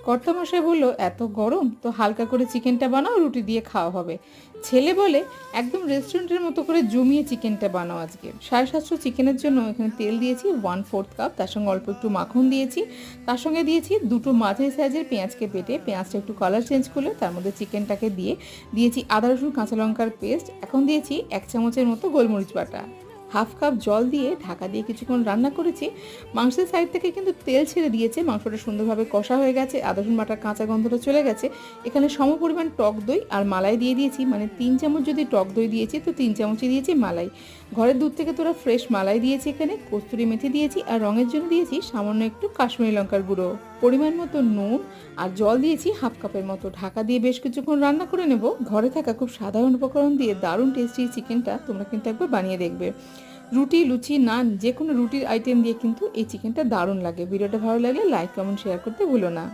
কর্তামশাই বলল, এত গরম তো হালকা করে চিকেনটা বানাও, রুটি দিয়ে খাওয়া হবে। ছেলে বলে, একদম রেস্টুরেন্টের মতো করে জমিয়ে চিকেনটা বানাও আজকে। 750 চিকেনের জন্য এখানে তেল দিয়েছি 1/4 কাপ, তার সঙ্গে অল্প একটু মাখন দিয়েছি, তার সঙ্গে দিয়েছি দুটো মাঝারি সাইজের পেঁয়াজকে বেটে, পেঁয়াজটা একটু কালার চেঞ্জ করলে তার মধ্যে চিকেনটাকে দিয়ে দিয়েছি আদা রসুন কাঁচা লঙ্কার পেস্ট, এখন দিয়েছি 1 চামচের মতো গোলমরিচ বাটা, হাফ কাপ জল দিয়ে ঢাকা দিয়ে কিছুক্ষণ রান্না করেছি। মাংসের সাইড থেকে কিন্তু তেল ছেড়ে দিয়েছে, মাংসটা সুন্দরভাবে কষা হয়ে গেছে, আদা রসুন বাটার কাঁচা গন্ধটা চলে গেছে। এখানে সমপরিমাণ টক দই আর মালাই দিয়ে দিয়েছি, মানে 3 চামচ যদি টক দই দিয়েছি তো 3 চামচই দিয়েছি মালাই। ঘরের দুধ থেকে তোরা ফ্রেশ মালাই দিয়েছি, এখানে কস্তুরি মেথি দিয়েছি, আর রঙের জন্য দিয়েছি সামান্য একটু কাশ্মীরি লঙ্কার গুঁড়ো, পরিমাণ মতো নুন আর জল দিয়েছি হাফ কাপের মতো। ঢাকা দিয়ে বেশ কিছুক্ষণ রান্না করে নেব। ঘরে থাকা খুব সাধারণ উপকরণ দিয়ে দারুণ টেস্টি চিকেনটা তোমরা কিন্তু একবার বানিয়ে দেখবে। রুটি, লুচি, নান যে কোনো রুটির আইটেম দিয়ে কিন্তু এই চিকেনটা দারুণ লাগে। ভিডিওটা ভালো লাগলে লাইক, কমেন্ট, শেয়ার করতে ভুলো না।